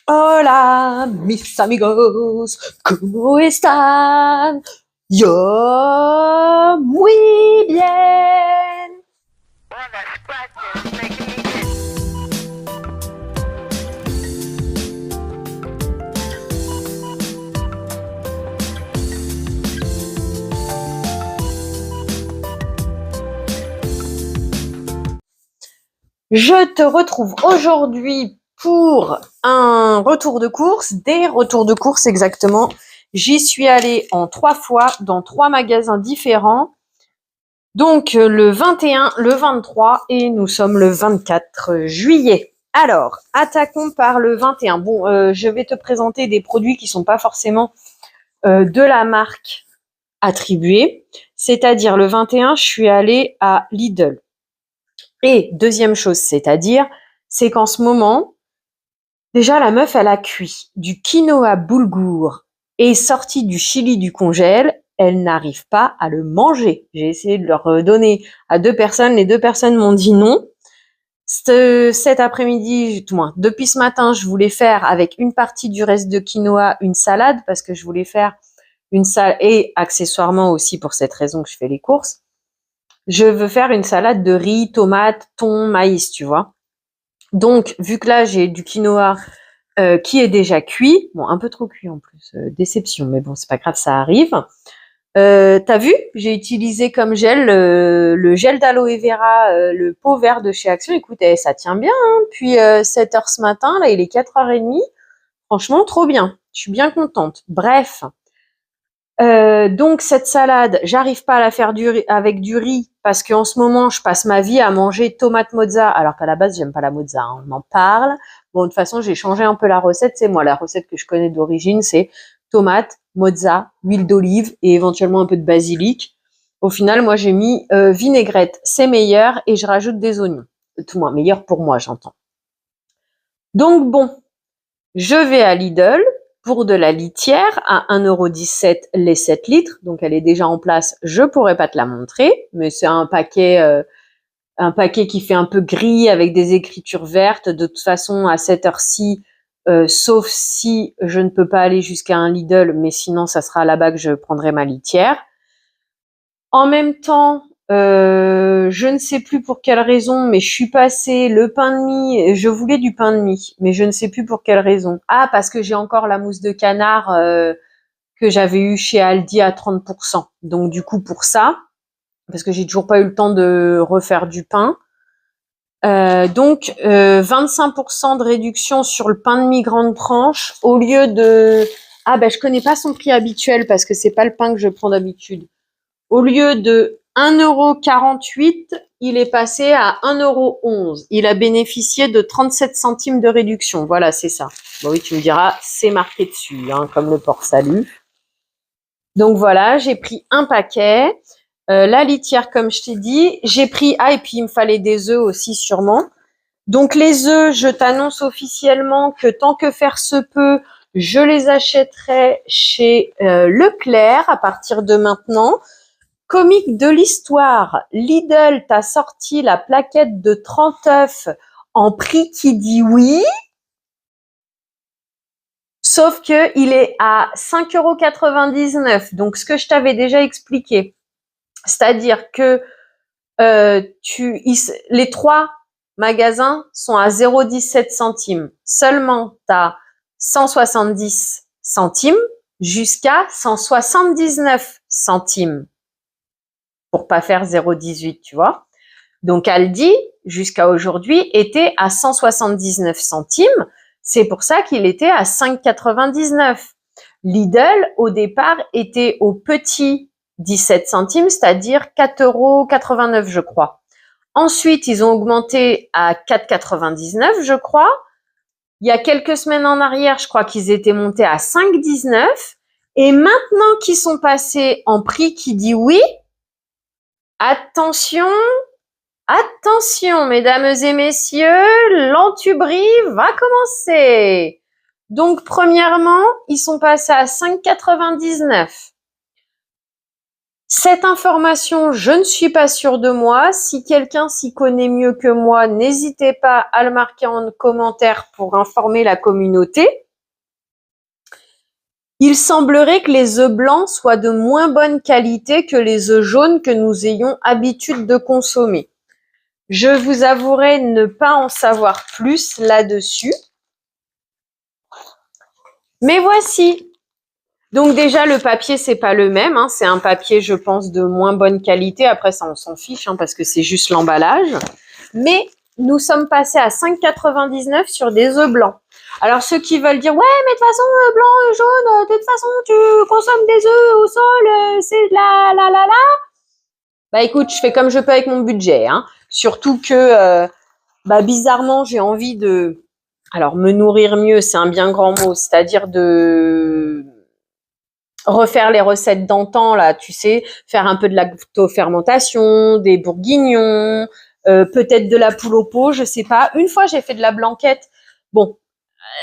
Hola, mis amigos, ¿cómo están? Yo muy bien. Je te retrouve aujourd'hui pour un retour de course, des retours de course exactement. J'y suis allée en 3 fois dans 3 magasins différents. Donc le 21, le 23 et nous sommes le 24 juillet. Alors, attaquons par le 21. Bon, je vais te présenter des produits qui sont pas forcément de la marque attribuée. C'est-à-dire le 21, je suis allée à Lidl. Et deuxième chose, c'est qu'en ce moment, déjà la meuf, elle a cuit du quinoa boulgour et sorti du chili du congèle. Elle n'arrive pas à le manger. J'ai essayé de leur donner à 2 personnes. Les 2 personnes m'ont dit non. Cet après-midi, tout moins, depuis ce matin, je voulais faire avec une partie du reste de quinoa une salade parce que je voulais faire une salade et accessoirement aussi pour cette raison que je fais les courses. Je veux faire une salade de riz, tomates, thon, maïs, tu vois. Donc, vu que là, j'ai du quinoa qui est déjà cuit, bon, un peu trop cuit en plus, déception, mais bon, c'est pas grave, ça arrive. T'as vu, j'ai utilisé comme gel le gel d'aloe vera, le pot vert de chez Action. Écoute, ça tient bien, hein. Puis 7 heures ce matin, là, il est 4h30. Franchement, trop bien. Je suis bien contente. Bref. Donc cette salade, j'arrive pas à la faire avec du riz parce qu'en ce moment, je passe ma vie à manger tomate mozza, alors qu'à la base, j'aime pas la mozza, hein, on en parle. Bon, de toute façon, j'ai changé un peu la recette. C'est moi, la recette que je connais d'origine, c'est tomate, mozza, huile d'olive et éventuellement un peu de basilic. Au final, moi, j'ai mis vinaigrette, c'est meilleur, et je rajoute des oignons. Tout moins meilleur pour moi, j'entends. Donc bon, je vais à Lidl pour de la litière à 1,17 € les 7 litres. Donc, elle est déjà en place. Je pourrais pas te la montrer, mais c'est un paquet qui fait un peu gris avec des écritures vertes. De toute façon, à cette heure-ci, sauf si je ne peux pas aller jusqu'à un Lidl, mais sinon, ça sera là-bas que je prendrai ma litière. En même temps, je ne sais plus pour quelle raison, mais je suis passée le pain de mie. Je voulais du pain de mie, mais je ne sais plus pour quelle raison. Ah, parce que j'ai encore la mousse de canard que j'avais eue chez Aldi à 30%. Donc du coup pour ça, parce que j'ai toujours pas eu le temps de refaire du pain. Donc 25% de réduction sur le pain de mie grande tranche au lieu de... Ah ben je connais pas son prix habituel parce que c'est pas le pain que je prends d'habitude. Au lieu de 1,48 €, il est passé à 1,11 €. Il a bénéficié de 37 centimes de réduction. Voilà, c'est ça. Bon oui, tu me diras, c'est marqué dessus, hein, comme le port salut. Donc voilà, j'ai pris un paquet. La litière, comme je t'ai dit. J'ai pris... Ah, et puis il me fallait des œufs aussi, sûrement. Donc les œufs, je t'annonce officiellement que tant que faire se peut, je les achèterai chez Leclerc à partir de maintenant. Comique de l'histoire, Lidl t'a sorti la plaquette de 30 œufs en prix qui dit oui, sauf que il est à 5,99 €. Donc ce que je t'avais déjà expliqué, c'est-à-dire que les 3 magasins sont à 0,17 centimes. Seulement, tu as 170 centimes jusqu'à 179 centimes. Pour pas faire 0,18, tu vois. Donc Aldi, jusqu'à aujourd'hui, était à 179 centimes. C'est pour ça qu'il était à 5,99. Lidl, au départ, était au petit 17 centimes, c'est-à-dire 4,89 €, je crois. Ensuite, ils ont augmenté à 4,99, je crois. Il y a quelques semaines en arrière, je crois qu'ils étaient montés à 5,19. Et maintenant qu'ils sont passés en prix qui dit oui, attention, attention, mesdames et messieurs, l'entubrie va commencer. Donc, premièrement, ils sont passés à 5,99. Cette information, je ne suis pas sûre de moi. Si quelqu'un s'y connaît mieux que moi, n'hésitez pas à le marquer en commentaire pour informer la communauté. Il semblerait que les œufs blancs soient de moins bonne qualité que les œufs jaunes que nous ayons habitude de consommer. Je vous avouerai ne pas en savoir plus là-dessus. Mais voici. Donc déjà, le papier, c'est pas le même. Hein. C'est un papier, je pense, de moins bonne qualité. Après, ça, on s'en fiche parce que c'est juste l'emballage. Mais nous sommes passés à 5,99 sur des œufs blancs. Alors, ceux qui veulent dire, ouais, mais de toute façon, blanc et jaune, de toute façon, tu consommes des œufs au sol, c'est la. Bah écoute, je fais comme je peux avec mon budget. Hein. Surtout que, bizarrement, j'ai envie de... Alors, me nourrir mieux, c'est un bien grand mot. C'est-à-dire de refaire les recettes d'antan, là, tu sais, faire un peu de lactofermentation, des bourguignons, peut-être de la poule au pot, je sais pas. Une fois, j'ai fait de la blanquette. Bon,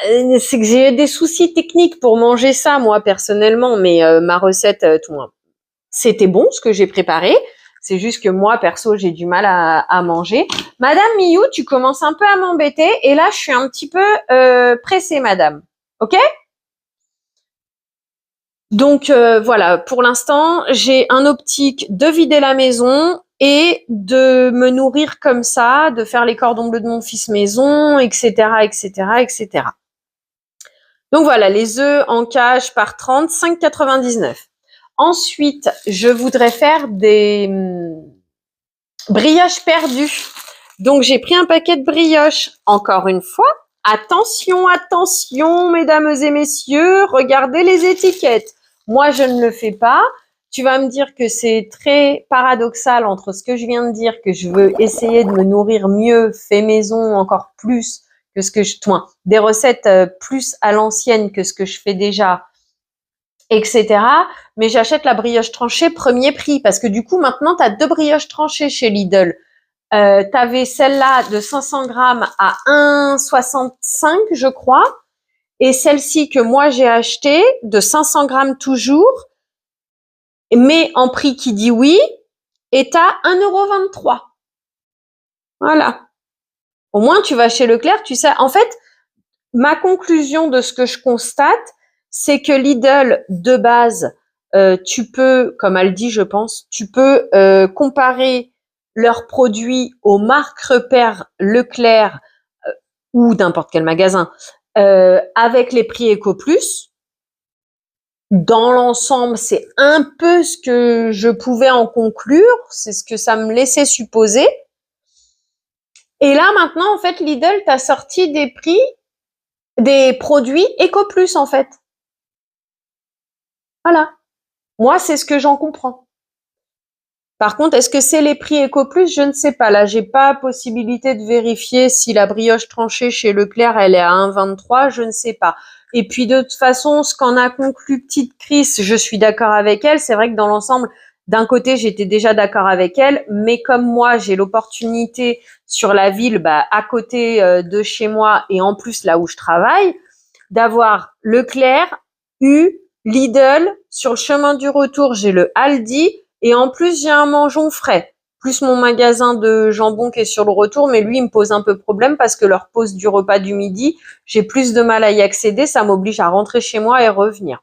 c'est que j'ai des soucis techniques pour manger ça, moi, personnellement, mais ma recette, c'était bon, ce que j'ai préparé. C'est juste que moi, perso, j'ai du mal à manger. Madame Miou, tu commences un peu à m'embêter, et là, je suis un petit peu pressée, madame. Ok ? Donc voilà, pour l'instant, j'ai un optique de vider la maison et de me nourrir comme ça, de faire les cordons bleus de mon fils maison, etc., etc., etc. Donc voilà, les œufs en cage par 30, 5,99. Ensuite, je voudrais faire des brioches perdues. Donc j'ai pris un paquet de brioches. Encore une fois, attention, attention, mesdames et messieurs, regardez les étiquettes. Moi, je ne le fais pas. Tu vas me dire que c'est très paradoxal entre ce que je viens de dire, que je veux essayer de me nourrir mieux, fait maison encore plus que ce que des recettes plus à l'ancienne que ce que je fais déjà, etc. Mais j'achète la brioche tranchée premier prix parce que du coup, maintenant, tu as 2 brioches tranchées chez Lidl. Tu avais celle-là de 500 grammes à 1,65, je crois. Et celle-ci que moi j'ai achetée, de 500 grammes toujours, mais en prix qui dit oui, est à 1,23 €. Voilà. Au moins, tu vas chez Leclerc, tu sais. En fait, ma conclusion de ce que je constate, c'est que Lidl, de base, tu peux, comme Aldi, je pense, tu peux comparer leurs produits aux marques repères Leclerc ou n'importe quel magasin avec les prix EcoPlus. Dans l'ensemble, c'est un peu ce que je pouvais en conclure, c'est ce que ça me laissait supposer. Et là, maintenant, en fait, Lidl t'a sorti des prix, des produits EcoPlus, en fait. Voilà. Moi, c'est ce que j'en comprends. Par contre, est-ce que c'est les prix EcoPlus? Je ne sais pas. Là, j'ai pas possibilité de vérifier si la brioche tranchée chez Leclerc, elle est à 1,23. Je ne sais pas. Et puis, de toute façon, ce qu'en a conclu petite Chris, je suis d'accord avec elle. C'est vrai que dans l'ensemble, d'un côté, j'étais déjà d'accord avec elle. Mais comme moi, j'ai l'opportunité sur la ville, à côté de chez moi et en plus là où je travaille, d'avoir Leclerc, Lidl. Sur le chemin du retour, j'ai le Aldi. Et en plus, j'ai un mangeon frais, plus mon magasin de jambon qui est sur le retour, mais lui, il me pose un peu problème parce que leur pause du repas du midi, j'ai plus de mal à y accéder, ça m'oblige à rentrer chez moi et revenir.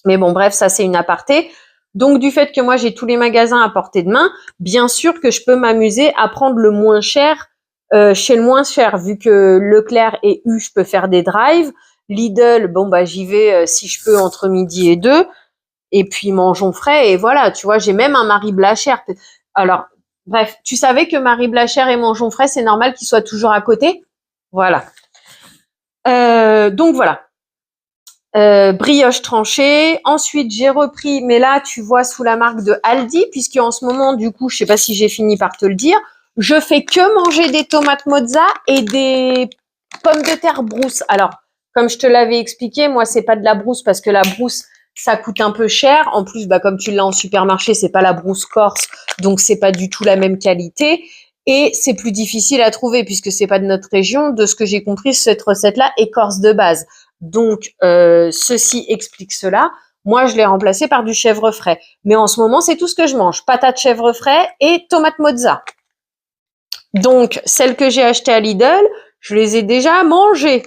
Mais bon, bref, ça c'est une aparté. Donc du fait que moi j'ai tous les magasins à portée de main, bien sûr que je peux m'amuser à prendre le moins cher chez le moins cher, vu que Leclerc et je peux faire des drives. Lidl, j'y vais si je peux entre midi et 2. Et puis mangeons frais, et voilà, tu vois, j'ai même un Marie Blachère. Alors, bref, tu savais que Marie Blachère et mangeons frais, c'est normal qu'ils soient toujours à côté? Voilà. Donc voilà. Brioche tranchée. Ensuite, j'ai repris, mais là, tu vois, sous la marque de Aldi, puisque en ce moment, du coup, je sais pas si j'ai fini par te le dire, je fais que manger des tomates mozza et des pommes de terre brousse. Alors, comme je te l'avais expliqué, moi, c'est pas de la brousse parce que la brousse, ça coûte un peu cher. En plus, comme tu l'as en supermarché, c'est pas la brousse corse, donc c'est pas du tout la même qualité. Et c'est plus difficile à trouver puisque c'est pas de notre région. De ce que j'ai compris, cette recette-là est corse de base. Donc, ceci explique cela. Moi, je l'ai remplacé par du chèvre frais. Mais en ce moment, c'est tout ce que je mange. Patates chèvre frais et tomates mozza. Donc, celles que j'ai achetées à Lidl, je les ai déjà mangées.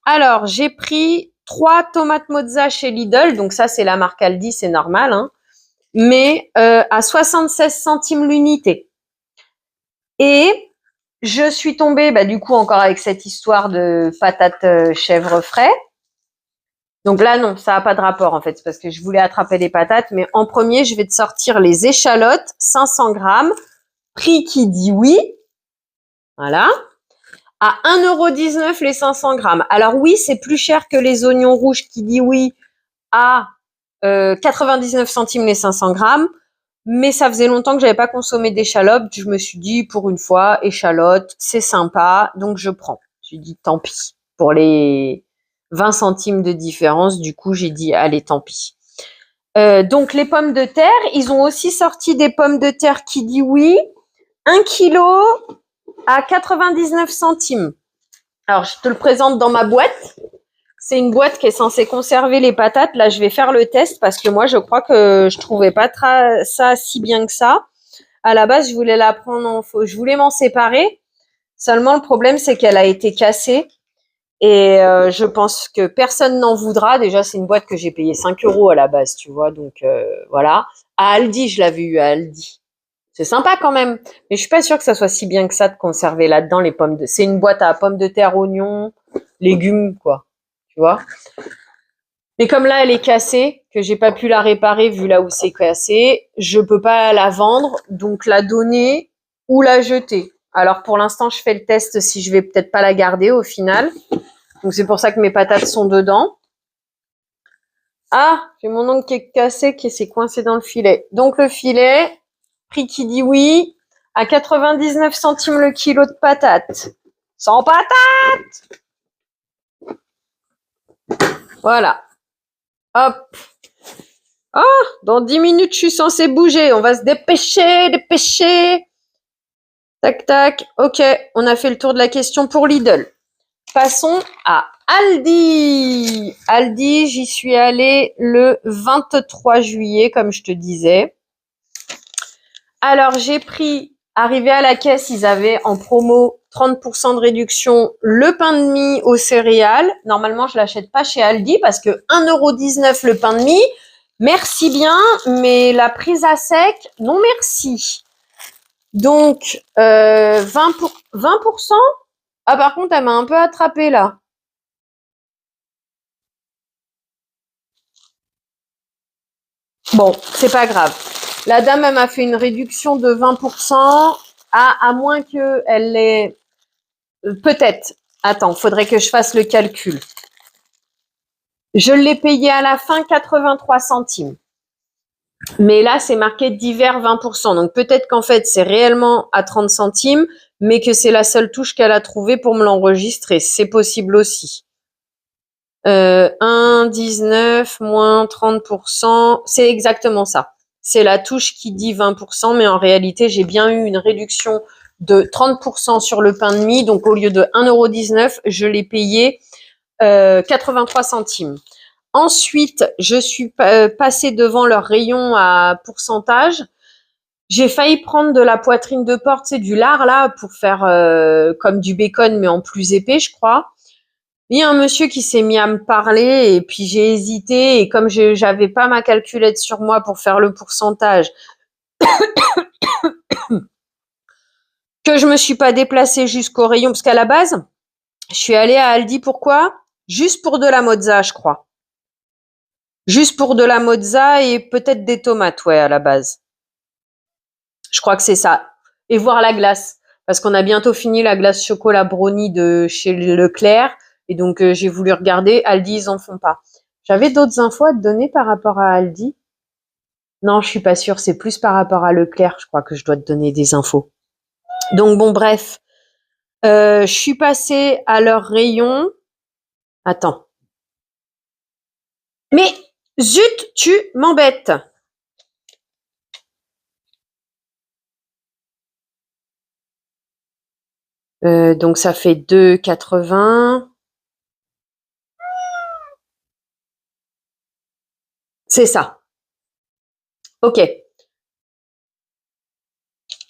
Alors, j'ai pris 3 tomates mozza chez Lidl. Donc ça, c'est la marque Aldi, c'est normal. Hein, mais à 76 centimes l'unité. Et je suis tombée, du coup, encore avec cette histoire de patates chèvre frais. Donc là, non, ça n'a pas de rapport, en fait. C'est parce que je voulais attraper les patates. Mais en premier, je vais te sortir les échalotes, 500 grammes. Prix qui dit oui. Voilà. À 1,19 € les 500 grammes. Alors oui, c'est plus cher que les oignons rouges qui dit oui à 99 centimes les 500 grammes. Mais ça faisait longtemps que j'avais pas consommé d'échalotes. Je me suis dit, pour une fois, échalotes, c'est sympa, donc je prends. J'ai dit, tant pis. Pour les 20 centimes de différence, du coup, j'ai dit, allez, tant pis. Donc, les pommes de terre, ils ont aussi sorti des pommes de terre qui dit oui. 1 kilo à 99 centimes. Alors, je te le présente dans ma boîte. C'est une boîte qui est censée conserver les patates. Là, je vais faire le test parce que moi, je crois que je trouvais pas ça si bien que ça. À la base, je voulais la prendre je voulais m'en séparer. Seulement, le problème, c'est qu'elle a été cassée. Et je pense que personne n'en voudra. Déjà, c'est une boîte que j'ai payée 5 € à la base, tu vois. Donc, voilà. À Aldi, je l'avais eu à Aldi. C'est sympa quand même. Mais je suis pas sûre que ça soit si bien que ça de conserver là-dedans les pommes de... C'est une boîte à pommes de terre, oignons, légumes, quoi. Tu vois. Mais comme là, elle est cassée, que j'ai pas pu la réparer vu là où c'est cassé, je peux pas la vendre, donc la donner ou la jeter. Alors pour l'instant, je fais le test si je vais peut-être pas la garder au final. Donc c'est pour ça que mes patates sont dedans. Ah, j'ai mon ongle qui est cassé, qui s'est coincé dans le filet. Donc le filet, prix qui dit oui, à 99 centimes le kilo de patates. Sans patates! Voilà. Hop. Ah, dans 10 minutes, je suis censée bouger. On va se dépêcher, dépêcher. Tac, tac. Ok, on a fait le tour de la question pour Lidl. Passons à Aldi. Aldi, j'y suis allée le 23 juillet, comme je te disais. Alors, j'ai pris, arrivé à la caisse, ils avaient en promo 30% de réduction le pain de mie aux céréales. Normalement, je l'achète pas chez Aldi parce que 1,19 € le pain de mie. Merci bien, mais la prise à sec, non merci. Donc, 20%. Ah, par contre, elle m'a un peu attrapée là. Bon, c'est pas grave. La dame, elle m'a fait une réduction de 20%, à moins que elle ait... Peut-être. Attends, faudrait que je fasse le calcul. Je l'ai payé à la fin 83 centimes. Mais là, c'est marqué divers 20%. Donc peut-être qu'en fait, c'est réellement à 30 centimes, mais que c'est la seule touche qu'elle a trouvée pour me l'enregistrer. C'est possible aussi. 1,19 moins 30%, c'est exactement ça. C'est la touche qui dit 20%, mais en réalité, j'ai bien eu une réduction de 30% sur le pain de mie. Donc au lieu de 1,19 €, je l'ai payé 83 centimes. Ensuite, je suis passée devant leur rayon à pourcentage. J'ai failli prendre de la poitrine de porc, tu sais, du lard là, pour faire comme du bacon, mais en plus épais, je crois. Il y a un monsieur qui s'est mis à me parler et puis j'ai hésité. Et comme j'avais pas ma calculette sur moi pour faire le pourcentage, que je me suis pas déplacée jusqu'au rayon, parce qu'à la base, je suis allée à Aldi, pourquoi? Juste pour de la mozza, je crois. Juste pour de la mozza et peut-être des tomates, ouais, à la base. Je crois que c'est ça. Et voir la glace. Parce qu'on a bientôt fini la glace chocolat brownie de chez Leclerc. Et donc, j'ai voulu regarder. Aldi, ils en font pas. J'avais d'autres infos à te donner par rapport à Aldi. Non, je suis pas sûre. C'est plus par rapport à Leclerc, je crois que je dois te donner des infos. Donc, bon, bref. Je suis passée à leur rayon. Attends. Mais, zut, tu m'embêtes. Donc ça fait 2,80. C'est ça. Ok.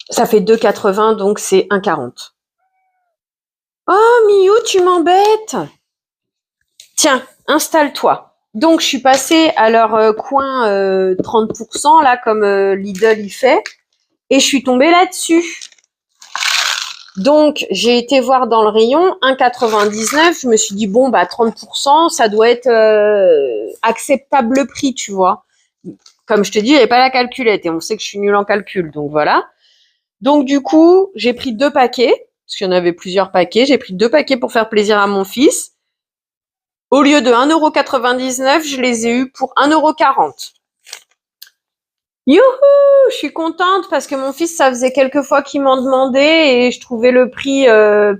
Ça fait 2,80, donc c'est 1,40. Oh, Miou, tu m'embêtes. Tiens, installe-toi. Donc, je suis passée à leur coin 30%, là, comme Lidl y fait, et je suis tombée là-dessus. Donc, j'ai été voir dans le rayon 1,99. Je me suis dit, bon, bah 30%, ça doit être acceptable le prix, tu vois. Comme je te dis, il n'y avait pas la calculette, et on sait que je suis nulle en calcul, donc voilà. Donc, du coup, j'ai pris 2 paquets, parce qu'il y en avait plusieurs paquets. J'ai pris 2 paquets pour faire plaisir à mon fils. Au lieu de 1,99 €, je les ai eus pour 1,40 €. Youhou! Je suis contente parce que mon fils, ça faisait quelques fois qu'il m'en demandait et je trouvais le prix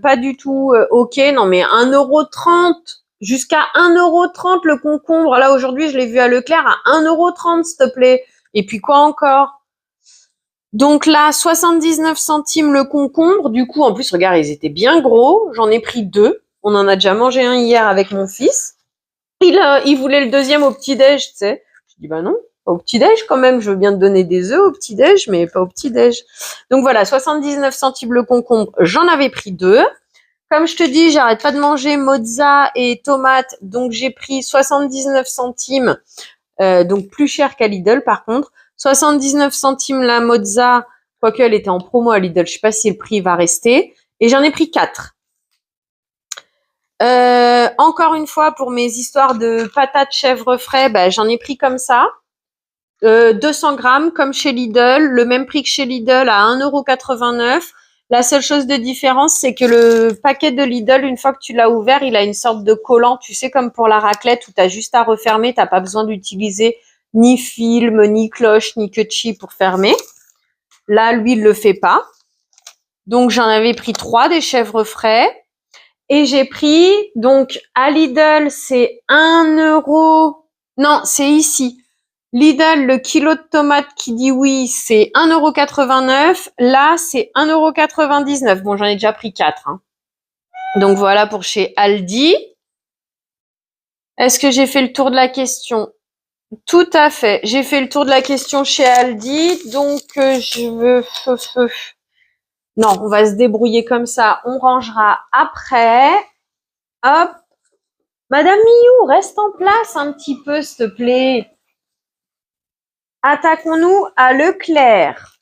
pas du tout ok. Non mais 1,30 € jusqu'à 1,30 € le concombre. Là aujourd'hui, je l'ai vu à Leclerc à 1,30 € s'il te plaît. Et puis quoi encore? Donc là, 79 centimes le concombre. Du coup, en plus, regarde, ils étaient bien gros. J'en ai pris 2. On en a déjà mangé un hier avec mon fils. Il voulait le deuxième au petit-déj, tu sais. Je dis, bah non, pas au petit-déj quand même. Je veux bien te donner des œufs au petit-déj, mais pas au petit-déj. Donc voilà, 79 centimes le concombre. J'en avais pris 2. Comme je te dis, j'arrête pas de manger mozza et tomates. Donc j'ai pris 79 centimes. Donc plus cher qu'à Lidl par contre. 79 centimes la mozza. Quoique elle était en promo à Lidl. Je sais pas si le prix va rester. Et j'en ai pris 4. Encore une fois, pour mes histoires de patates chèvre frais, bah, j'en ai pris comme ça. 200 grammes, comme chez Lidl. Le même prix que chez Lidl à 1,89 €. La seule chose de différence, c'est que le paquet de Lidl, une fois que tu l'as ouvert, il a une sorte de collant, tu sais, comme pour la raclette, où tu as juste à refermer. Tu n'as pas besoin d'utiliser ni film, ni cloche, ni cutchy pour fermer. Là, lui, il le fait pas. Donc, j'en avais pris 3 des chèvres frais. Et j'ai pris, donc, à Lidl, c'est 1 €. Non, c'est ici. Lidl, le kilo de tomates qui dit oui, c'est 1,89 €. Là, c'est 1,99 €. Bon, j'en ai déjà pris 4. Hein. Donc, voilà pour chez Aldi. Est-ce que j'ai fait le tour de la question? Tout à fait. J'ai fait le tour de la question chez Aldi. Donc, je veux... Non, on va se débrouiller comme ça. On rangera après. Hop. Madame Miou, reste en place un petit peu, s'il te plaît. Attaquons-nous à Leclerc.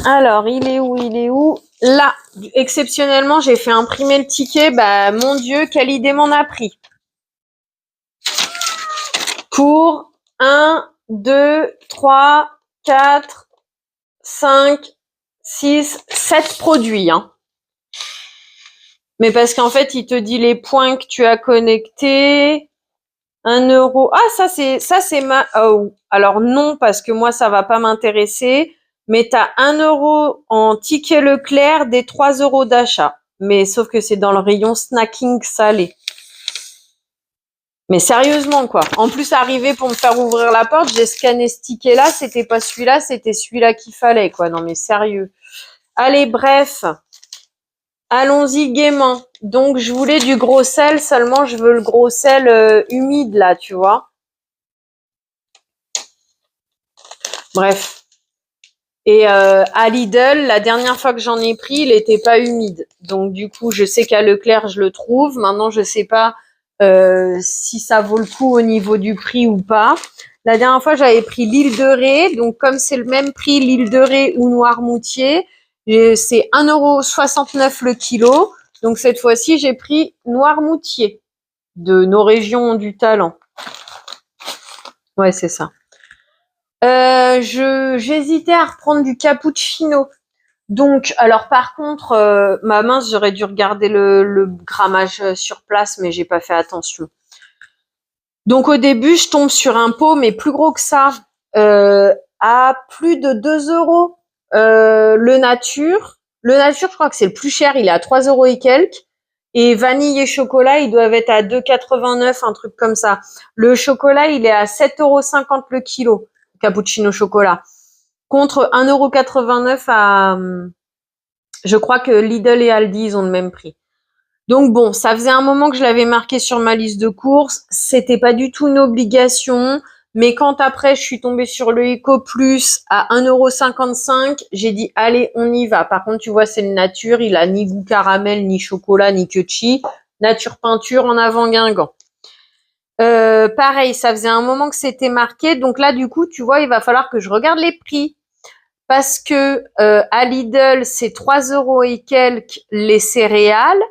Alors, il est où? Il est où? Là, exceptionnellement, j'ai fait imprimer le ticket. Bah, mon Dieu, quelle idée m'en a pris. Pour 1, 2, 3, 4, 5, 6, 7 produits. Hein. Mais parce qu'en fait, il te dit les points que tu as connectés. 1 €. Ah, ça c'est ma. Oh. Alors non, parce que moi ça va pas m'intéresser. Mais t'as 1 € en ticket Leclerc des 3 € d'achat. Mais sauf que c'est dans le rayon snacking salé. Mais sérieusement quoi. En plus arrivé pour me faire ouvrir la porte, j'ai scanné ce ticket là, c'était pas celui-là, c'était celui-là qu'il fallait quoi. Non mais sérieux. Allez, bref. Allons-y gaiement. Donc je voulais du gros sel, seulement je veux le gros sel humide là, tu vois. Bref. Et à Lidl, la dernière fois que j'en ai pris, il n'était pas humide. Donc du coup, je sais qu'à Leclerc, je le trouve. Maintenant, je sais pas si ça vaut le coup au niveau du prix ou pas. La dernière fois, j'avais pris l'île de Ré. Donc comme c'est le même prix, l'île de Ré ou Noirmoutier, c'est 1,69 € le kilo. Donc cette fois-ci, j'ai pris Noirmoutier de nos régions du talent. Ouais, c'est ça. J'hésitais à reprendre du cappuccino. Donc, alors par contre, ma mince, j'aurais dû regarder le grammage sur place, mais j'ai pas fait attention. Donc au début, je tombe sur un pot, mais plus gros que ça, à plus de 2 €. Le nature, je crois que c'est le plus cher, il est à 3 € et quelques. Et vanille et chocolat, ils doivent être à 2,89 €, un truc comme ça. Le chocolat, il est à 7,50 € le kilo, cappuccino chocolat. Contre 1,89 € à... Je crois que Lidl et Aldi, ils ont le même prix. Donc bon, ça faisait un moment que je l'avais marqué sur ma liste de courses. C'était pas du tout une obligation. Mais quand après, je suis tombée sur le Eco Plus à 1,55 €, j'ai dit, allez, on y va. Par contre, tu vois, c'est le nature. Il a ni goût caramel, ni chocolat, ni quetchi. Nature peinture en avant Guingamp. Pareil, ça faisait un moment que c'était marqué. Donc là, du coup, tu vois, il va falloir que je regarde les prix. Parce que à Lidl, c'est 3 € et quelques les céréales,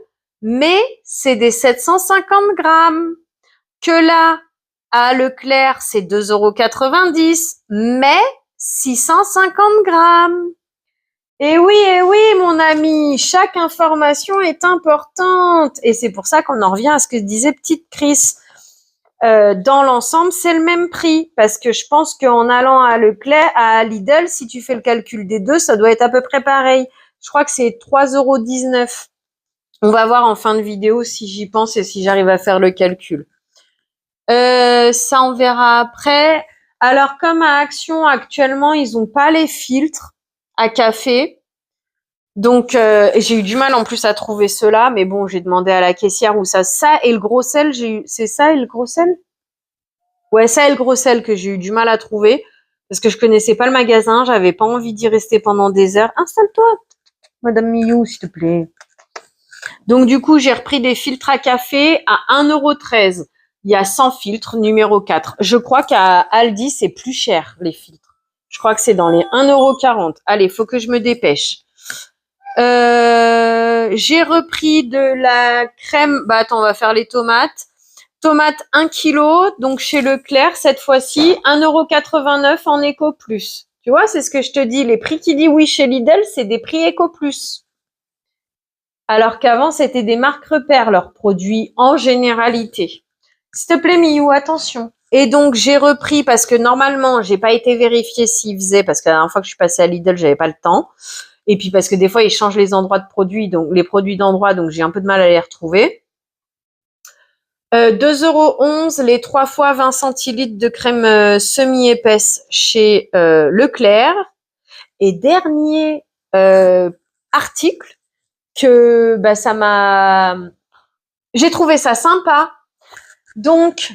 mais c'est des 750 grammes. Que là, à Leclerc, c'est 2,90 €, mais 650 grammes. Et oui, mon ami, chaque information est importante. Et c'est pour ça qu'on en revient à ce que disait petite Chris. Dans l'ensemble, c'est le même prix. Parce que je pense qu'en allant à Leclerc, à Lidl, si tu fais le calcul des deux, ça doit être à peu près pareil. Je crois que c'est 3,19 €. On va voir en fin de vidéo si j'y pense et si j'arrive à faire le calcul. Ça, on verra après. Alors, comme à Action, actuellement, ils ont pas les filtres à café. Donc, j'ai eu du mal en plus à trouver ceux-là. Mais bon, j'ai demandé à la caissière où ça et le gros sel, c'est ça et le gros sel? Ouais, ça et le gros sel que j'ai eu du mal à trouver. Parce que je connaissais pas le magasin. J'avais pas envie d'y rester pendant des heures. Installe-toi, Madame Miou, s'il te plaît. Donc, du coup, j'ai repris des filtres à café à 1,13 €. Il y a 100 filtres, numéro 4. Je crois qu'à Aldi, c'est plus cher, les filtres. Je crois que c'est dans les 1,40 €. Allez, faut que je me dépêche. J'ai repris de la crème. Bah, attends, on va faire les tomates. Tomates 1 kg, donc chez Leclerc, cette fois-ci, 1,89 € en Eco Plus. Tu vois, c'est ce que je te dis. Les prix qui disent oui chez Lidl, c'est des prix Eco Plus. Alors qu'avant, c'était des marques repères, leurs produits en généralité. S'il te plaît, Miou, attention. Et donc, j'ai repris parce que normalement, j'ai pas été vérifiée s'ils faisaient, parce que la dernière fois que je suis passée à Lidl, j'avais pas le temps. Et puis parce que des fois, ils changent les endroits de produits, donc les produits d'endroit, donc j'ai un peu de mal à les retrouver. 2,11 € les 3 fois 20 centilitres de crème semi-épaisse chez Leclerc. Et dernier article que bah, j'ai trouvé ça sympa. Donc,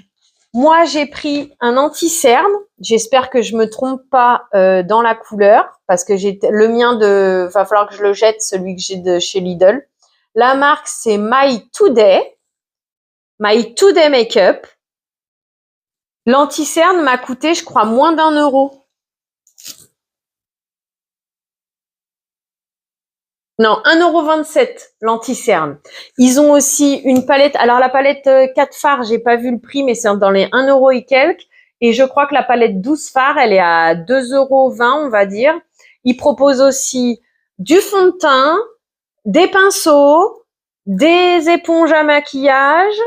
moi, j'ai pris un anti-cerne. J'espère que je me trompe pas dans la couleur parce que j'ai le mien va falloir que je le jette, celui que j'ai de chez Lidl. La marque, c'est My Today Makeup. L'anti-cerne m'a coûté, je crois, moins d'1 €. Non, 1,27 € l'anti-cerne. Ils ont aussi une palette. Alors la palette 4 fards, j'ai pas vu le prix, mais c'est dans les 1 € et quelques. Et je crois que la palette 12 fards, elle est à 2,20 €, on va dire. Ils proposent aussi du fond de teint, des pinceaux, des éponges à maquillage,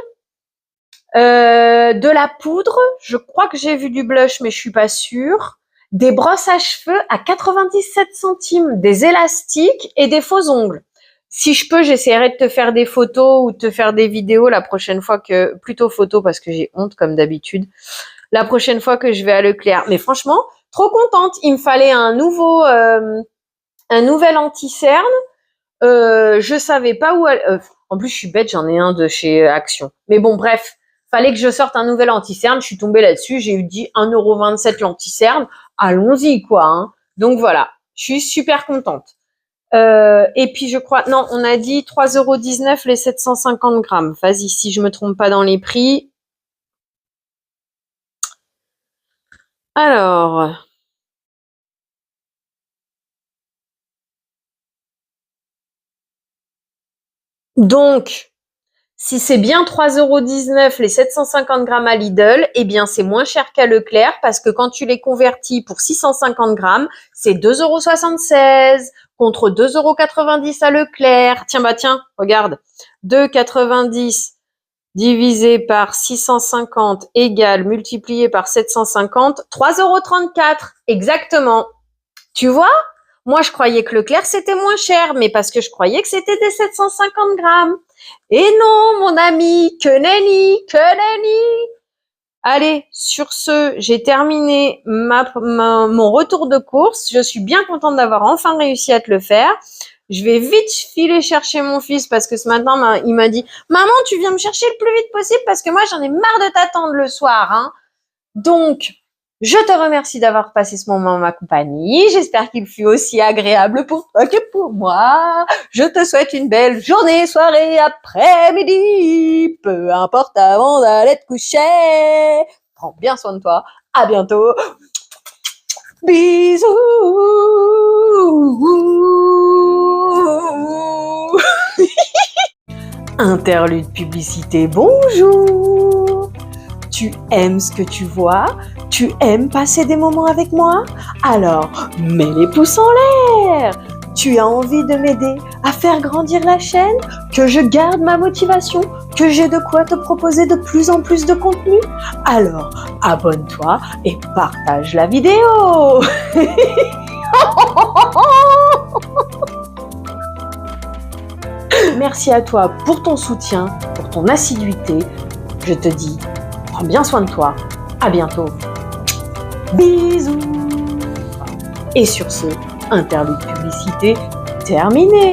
de la poudre. Je crois que j'ai vu du blush, mais je suis pas sûre. Des brosses à cheveux à 97 centimes, des élastiques et des faux ongles. Si je peux, j'essaierai de te faire des photos ou de te faire des vidéos la prochaine fois plutôt photos parce que j'ai honte comme d'habitude, la prochaine fois que je vais à Leclerc. Mais franchement, trop contente. Il me fallait un nouvel anti-cerne. Je savais pas où en plus, je suis bête, j'en ai un de chez Action. Mais bon, bref, fallait que je sorte un nouvel anti-cerne. Je suis tombée là-dessus. J'ai eu dit 1,27 € l'anti-cerne. Allons-y, quoi. Hein. Donc voilà, je suis super contente. Et puis je crois, non, on a dit 3,19 € les 750 grammes. Vas-y, si je me trompe pas dans les prix. Alors. Donc, si c'est bien 3,19 € les 750 grammes à Lidl, eh bien, c'est moins cher qu'à Leclerc parce que quand tu les convertis pour 650 grammes, c'est 2,76 € contre 2,90 € à Leclerc. Tiens, regarde. 2,90 divisé par 650 égale multiplié par 750, 3,34 €. Exactement. Tu vois? Moi, je croyais que Leclerc, c'était moins cher, mais parce que je croyais que c'était des 750 grammes. Et non, mon ami, que nenni, que nenni. Allez, sur ce, j'ai terminé mon retour de course. Je suis bien contente d'avoir enfin réussi à te le faire. Je vais vite filer chercher mon fils parce que ce matin, il m'a dit « Maman, tu viens me chercher le plus vite possible parce que moi, j'en ai marre de t'attendre le soir. Hein. » Donc, je te remercie d'avoir passé ce moment en ma compagnie. J'espère qu'il fut aussi agréable pour toi que pour moi. Je te souhaite une belle journée, soirée, après-midi. Peu importe avant d'aller te coucher. Prends bien soin de toi. À bientôt. Bisous. Interlude publicité, bonjour. Tu aimes ce que tu vois? Tu aimes passer des moments avec moi? Alors, mets les pouces en l'air. Tu as envie de m'aider à faire grandir la chaîne? Que je garde ma motivation? Que j'ai de quoi te proposer de plus en plus de contenu? Alors, abonne-toi et partage la vidéo. Merci à toi pour ton soutien, pour ton assiduité. Je te dis, prends bien soin de toi. À bientôt. Bisous. Et sur ce, interlude publicité terminé.